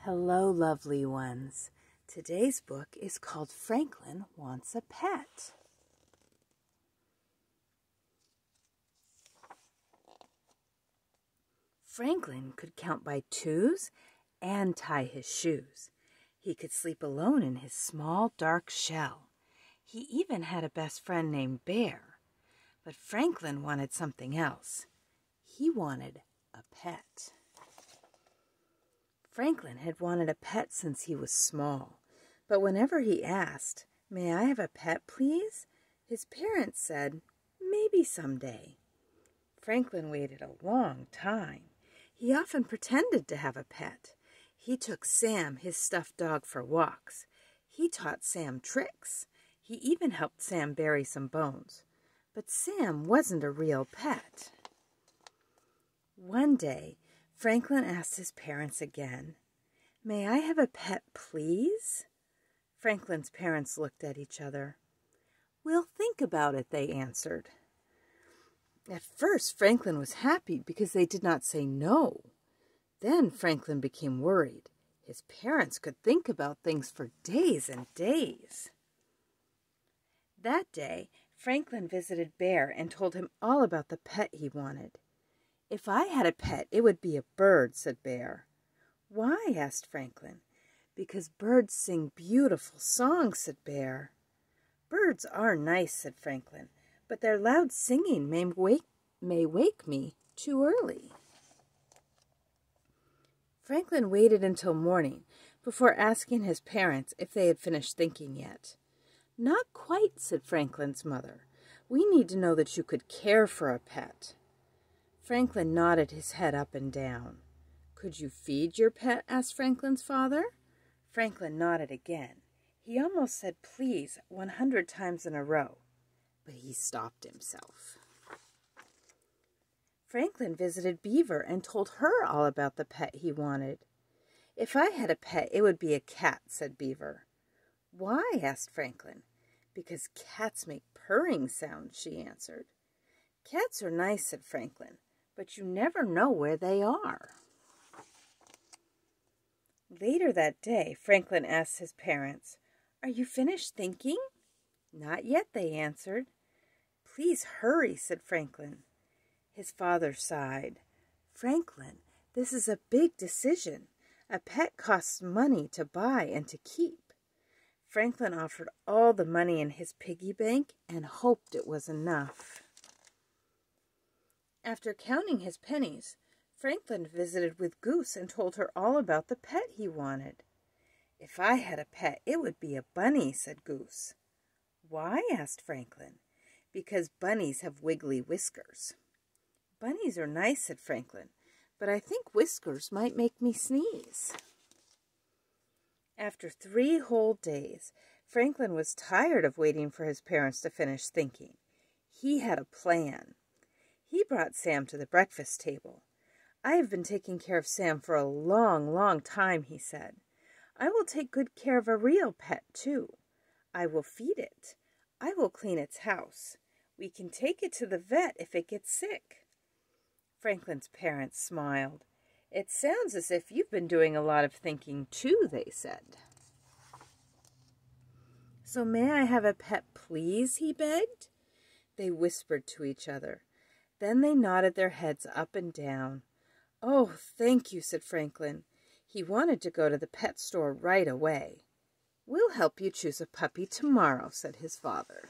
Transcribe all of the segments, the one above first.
Hello, lovely ones. Today's book is called Franklin Wants a Pet. Franklin could count by twos and tie his shoes. He could sleep alone in his small, dark shell. He even had a best friend named Bear. But Franklin wanted something else. He wanted a pet. Franklin had wanted a pet since he was small, but whenever he asked, "May I have a pet, please?" his parents said, "Maybe someday." Franklin waited a long time. He often pretended to have a pet. He took Sam, his stuffed dog, for walks. He taught Sam tricks. He even helped Sam bury some bones. But Sam wasn't a real pet. One day, Franklin asked his parents again, "May I have a pet, please?" Franklin's parents looked at each other. "We'll think about it," they answered. At first, Franklin was happy because they did not say no. Then Franklin became worried. His parents could think about things for days and days. That day, Franklin visited Bear and told him all about the pet he wanted. "If I had a pet, it would be a bird," said Bear. "Why?" asked Franklin. "Because birds sing beautiful songs," said Bear. "Birds are nice," said Franklin, "but their loud singing may wake me too early." Franklin waited until morning before asking his parents if they had finished thinking yet. "Not quite," said Franklin's mother. "We need to know that you could care for a pet." Franklin nodded his head up and down. "Could you feed your pet?" asked Franklin's father. Franklin nodded again. He almost said "please" 100 times in a row, but he stopped himself. Franklin visited Beaver and told her all about the pet he wanted. "If I had a pet, it would be a cat," said Beaver. "Why?" asked Franklin. "Because cats make purring sounds," she answered. "Cats are nice," said Franklin, "but you never know where they are." Later that day, Franklin asked his parents, "Are you finished thinking?" "Not yet," they answered. "Please hurry," said Franklin. His father sighed. "Franklin, this is a big decision. A pet costs money to buy and to keep." Franklin offered all the money in his piggy bank and hoped it was enough. After counting his pennies, Franklin visited with Goose and told her all about the pet he wanted. "If I had a pet, it would be a bunny," said Goose. "Why?" asked Franklin. "Because bunnies have wiggly whiskers." "Bunnies are nice," said Franklin, "but I think whiskers might make me sneeze." After 3 whole days, Franklin was tired of waiting for his parents to finish thinking. He had a plan. He brought Sam to the breakfast table. "I have been taking care of Sam for a long, long time," he said. "I will take good care of a real pet, too. I will feed it. I will clean its house. We can take it to the vet if it gets sick." Franklin's parents smiled. "It sounds as if you've been doing a lot of thinking, too," they said. "So may I have a pet, please?" he begged. They whispered to each other. Then they nodded their heads up and down. "Oh, thank you," said Franklin. He wanted to go to the pet store right away. "We'll help you choose a puppy tomorrow," said his father.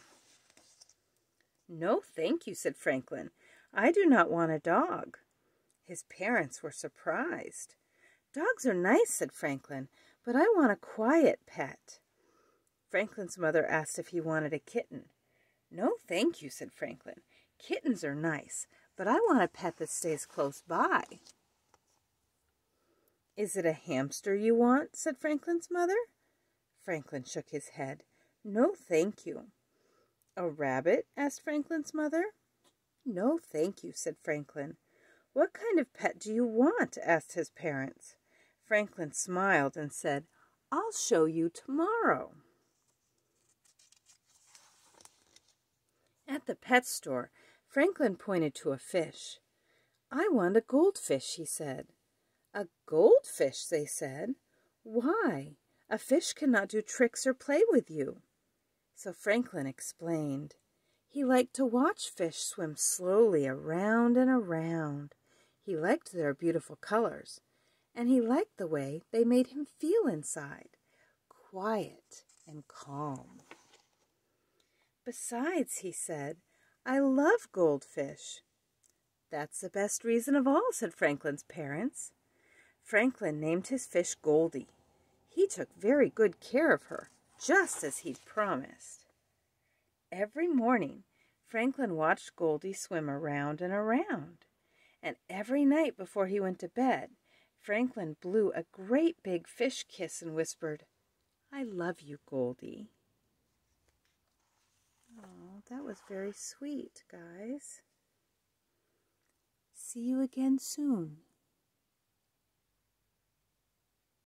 "No, thank you," said Franklin. "I do not want a dog." His parents were surprised. "Dogs are nice," said Franklin, "but I want a quiet pet." Franklin's mother asked if he wanted a kitten. "No, thank you," said Franklin. "Kittens are nice, but I want a pet that stays close by." "Is it a hamster you want?" said Franklin's mother. Franklin shook his head. "No, thank you." "A rabbit?" asked Franklin's mother. "No, thank you," said Franklin. "What kind of pet do you want?" asked his parents. Franklin smiled and said, "I'll show you tomorrow." At the pet store, Franklin pointed to a fish. "I want a goldfish," he said. "A goldfish?" they said. "Why? A fish cannot do tricks or play with you." So Franklin explained. He liked to watch fish swim slowly around and around. He liked their beautiful colors, and he liked the way they made him feel inside, quiet and calm. "Besides," he said, "I love goldfish." "That's the best reason of all," said Franklin's parents. Franklin named his fish Goldie. He took very good care of her, just as he'd promised. Every morning, Franklin watched Goldie swim around and around. And every night before he went to bed, Franklin blew a great big fish kiss and whispered, "I love you, Goldie." Oh, that was very sweet, guys. See you again soon.